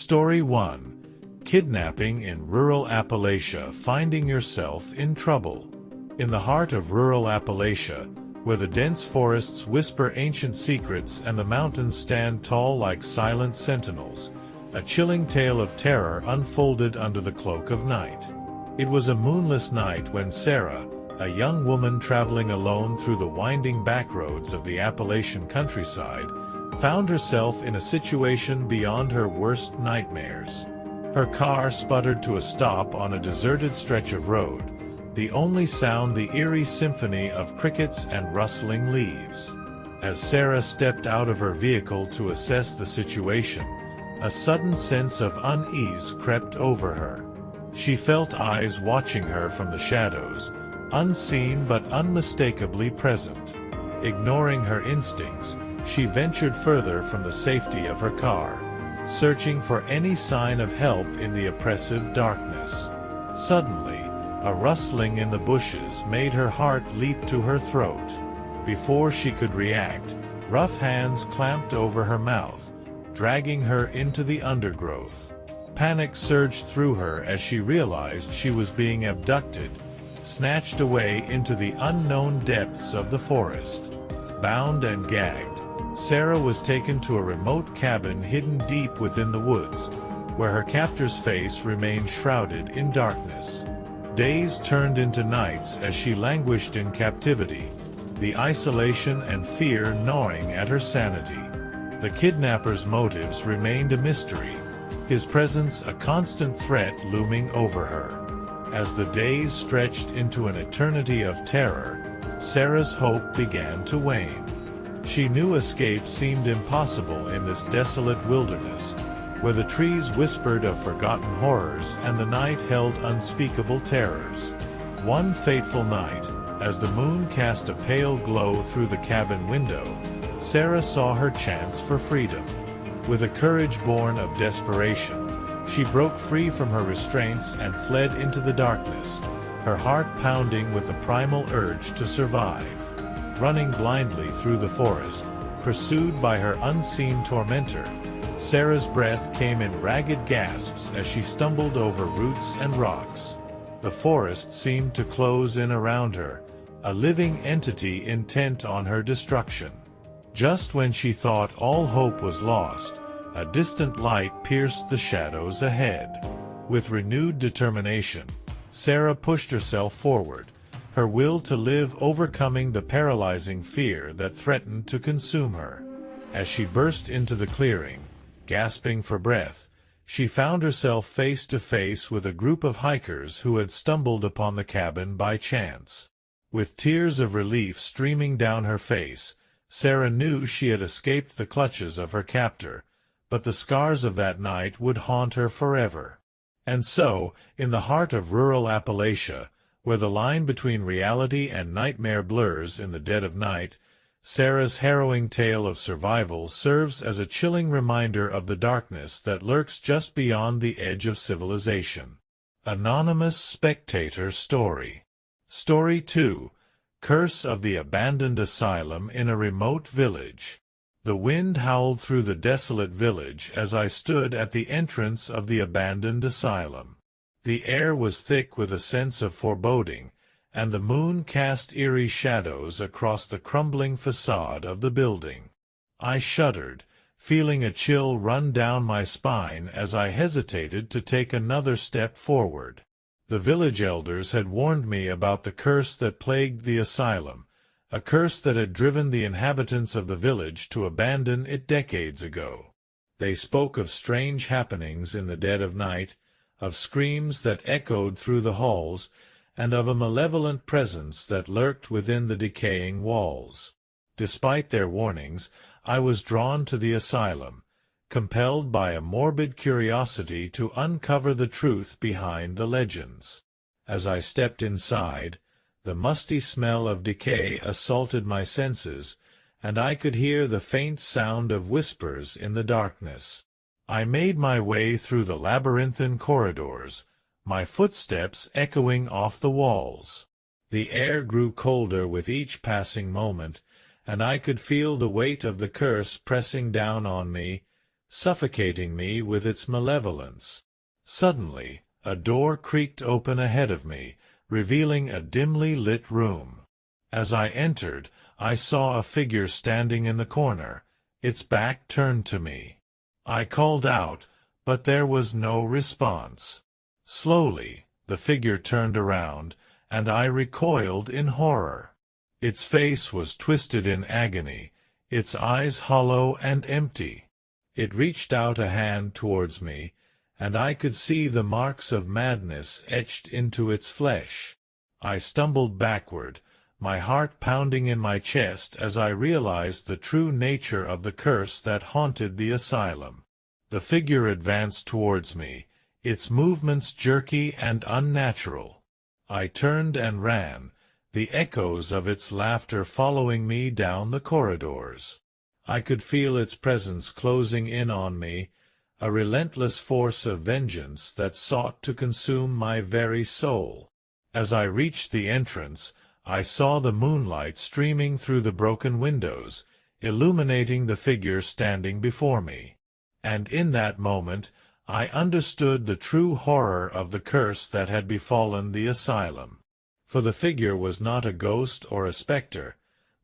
Story 1. Kidnapping in Rural Appalachia. Finding yourself in trouble. In the heart of rural Appalachia, where the dense forests whisper ancient secrets and the mountains stand tall like silent sentinels, a chilling tale of terror unfolded under the cloak of night. It was a moonless night when Sarah, a young woman traveling alone through the winding backroads of the Appalachian countryside, found herself in a situation beyond her worst nightmares. Her car sputtered to a stop on a deserted stretch of road, the only sound the eerie symphony of crickets and rustling leaves. As Sarah stepped out of her vehicle to assess the situation, a sudden sense of unease crept over her. She felt eyes watching her from the shadows, unseen but unmistakably present. Ignoring her instincts, she ventured further from the safety of her car, searching for any sign of help in the oppressive darkness. Suddenly, a rustling in the bushes made her heart leap to her throat. Before she could react, rough hands clamped over her mouth, dragging her into the undergrowth. Panic surged through her as she realized she was being abducted, snatched away into the unknown depths of the forest. Bound and gagged, Sarah was taken to a remote cabin hidden deep within the woods, where her captor's face remained shrouded in darkness. Days turned into nights as she languished in captivity, the isolation and fear gnawing at her sanity. The kidnapper's motives remained a mystery, his presence a constant threat looming over her. As the days stretched into an eternity of terror, Sarah's hope began to wane. She knew escape seemed impossible in this desolate wilderness, where the trees whispered of forgotten horrors and the night held unspeakable terrors. One fateful night, as the moon cast a pale glow through the cabin window, Sarah saw her chance for freedom. With a courage born of desperation, she broke free from her restraints and fled into the darkness, her heart pounding with the primal urge to survive. Running blindly through the forest, pursued by her unseen tormentor, Sarah's breath came in ragged gasps as she stumbled over roots and rocks. The forest seemed to close in around her, a living entity intent on her destruction. Just when she thought all hope was lost, a distant light pierced the shadows ahead. With renewed determination, Sarah pushed herself forward, her will to live overcoming the paralyzing fear that threatened to consume her. As she burst into the clearing, gasping for breath, she found herself face to face with a group of hikers who had stumbled upon the cabin by chance. With tears of relief streaming down her face, Sarah knew she had escaped the clutches of her captor, but the scars of that night would haunt her forever. And so, in the heart of rural Appalachia, where the line between reality and nightmare blurs in the dead of night, Sarah's harrowing tale of survival serves as a chilling reminder of the darkness that lurks just beyond the edge of civilization. Anonymous Spectator Story. Story 2. Curse of the Abandoned Asylum in a Remote Village. The wind howled through the desolate village as I stood at the entrance of the abandoned asylum. The air was thick with a sense of foreboding, and the moon cast eerie shadows across the crumbling facade of the building. I shuddered, feeling a chill run down my spine as I hesitated to take another step forward. The village elders had warned me about the curse that plagued the asylum, a curse that had driven the inhabitants of the village to abandon it decades ago. They spoke of strange happenings in the dead of night, of screams that echoed through the halls, and of a malevolent presence that lurked within the decaying walls. Despite their warnings, I was drawn to the asylum, compelled by a morbid curiosity to uncover the truth behind the legends. As I stepped inside, the musty smell of decay assaulted my senses, and I could hear the faint sound of whispers in the darkness. I made my way through the labyrinthine corridors, my footsteps echoing off the walls. The air grew colder with each passing moment, and I could feel the weight of the curse pressing down on me, suffocating me with its malevolence. Suddenly, a door creaked open ahead of me, revealing a dimly lit room. As I entered, I saw a figure standing in the corner, its back turned to me. I called out, but there was no response. Slowly, the figure turned around, and I recoiled in horror. Its face was twisted in agony, its eyes hollow and empty. It reached out a hand towards me, and I could see the marks of madness etched into its flesh. I stumbled backward, my heart pounding in my chest as I realized the true nature of the curse that haunted the asylum. The figure advanced towards me, its movements jerky and unnatural. I turned and ran, the echoes of its laughter following me down the corridors. I could feel its presence closing in on me, a relentless force of vengeance that sought to consume my very soul. As I reached the entrance, I saw the moonlight streaming through the broken windows, illuminating the figure standing before me. And in that moment, I understood the true horror of the curse that had befallen the asylum. For the figure was not a ghost or a spectre,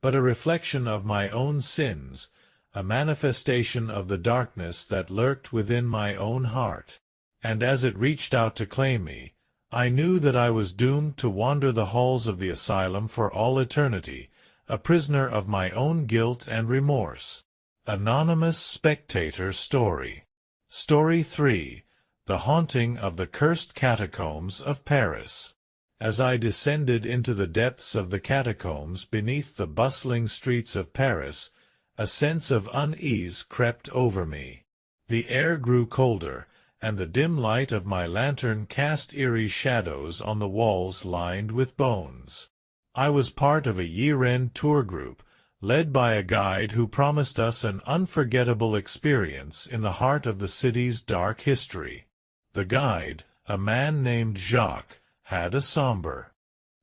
but a reflection of my own sins, a manifestation of the darkness that lurked within my own heart. And as it reached out to claim me, I knew that I was doomed to wander the halls of the asylum for all eternity, a prisoner of my own guilt and remorse. Anonymous Spectator Story. Story 3. The Haunting of the Cursed Catacombs of Paris. As I descended into the depths of the catacombs beneath the bustling streets of Paris, a sense of unease crept over me. The air grew colder, and the dim light of my lantern cast eerie shadows on the walls lined with bones. I was part of a year-end tour group, led by a guide who promised us an unforgettable experience in the heart of the city's dark history. The guide, a man named Jacques, had a somber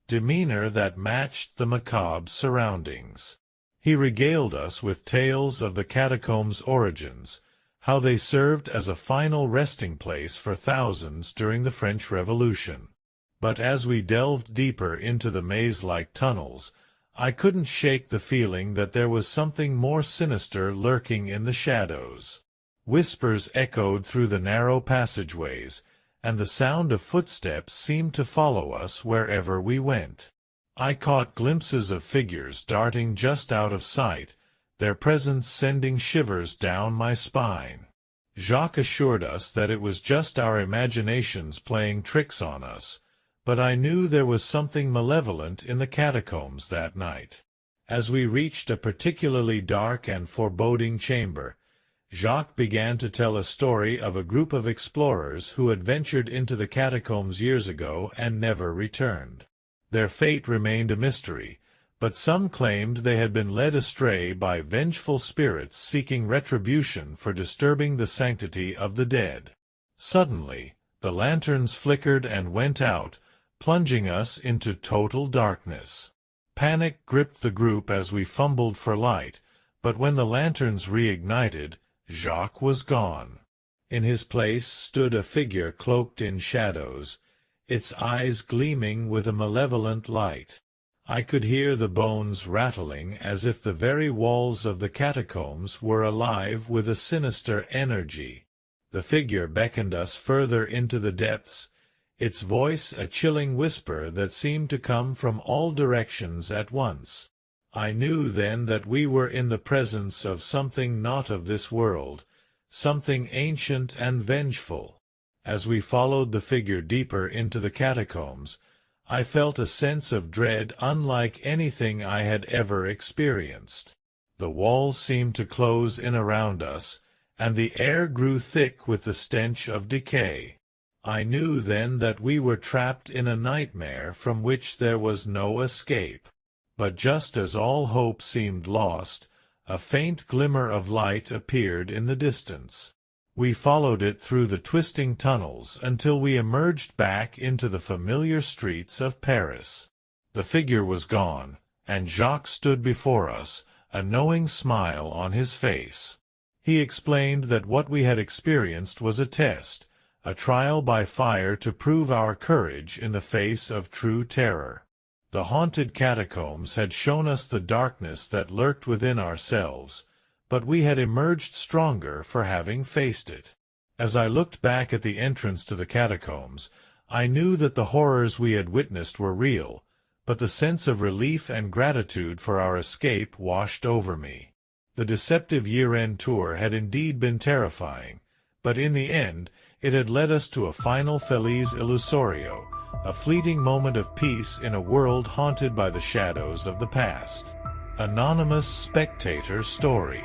demeanor that matched the macabre surroundings. He regaled us with tales of the catacombs' origins, how they served as a final resting place for thousands during the French Revolution. But as we delved deeper into the maze-like tunnels, I couldn't shake the feeling that there was something more sinister lurking in the shadows. Whispers echoed through the narrow passageways, and the sound of footsteps seemed to follow us wherever we went. I caught glimpses of figures darting just out of sight, their presence sending shivers down my spine. Jacques assured us that it was just our imaginations playing tricks on us, but I knew there was something malevolent in the catacombs that night. As we reached a particularly dark and foreboding chamber, Jacques began to tell a story of a group of explorers who had ventured into the catacombs years ago and never returned. Their fate remained a mystery, but some claimed they had been led astray by vengeful spirits seeking retribution for disturbing the sanctity of the dead. Suddenly, the lanterns flickered and went out, plunging us into total darkness. Panic gripped the group as we fumbled for light, but when the lanterns reignited, Jacques was gone. In his place stood a figure cloaked in shadows, its eyes gleaming with a malevolent light. I could hear the bones rattling as if the very walls of the catacombs were alive with a sinister energy. The figure beckoned us further into the depths, its voice a chilling whisper that seemed to come from all directions at once. I knew then that we were in the presence of something not of this world, something ancient and vengeful. As we followed the figure deeper into the catacombs, I felt a sense of dread unlike anything I had ever experienced. The walls seemed to close in around us, and the air grew thick with the stench of decay. I knew then that we were trapped in a nightmare from which there was no escape. But just as all hope seemed lost, a faint glimmer of light appeared in the distance. We followed it through the twisting tunnels until we emerged back into the familiar streets of Paris. The figure was gone, and Jacques stood before us, a knowing smile on his face. He explained that what we had experienced was a test, a trial by fire to prove our courage in the face of true terror. The haunted catacombs had shown us the darkness that lurked within ourselves, but we had emerged stronger for having faced it. As I looked back at the entrance to the catacombs, I knew that the horrors we had witnessed were real, but the sense of relief and gratitude for our escape washed over me. The Deceptive YearEnd tour had indeed been terrifying, but in the end, it had led us to a final Feliz Illusorio, a fleeting moment of peace in a world haunted by the shadows of the past. Anonymous Spectator Story.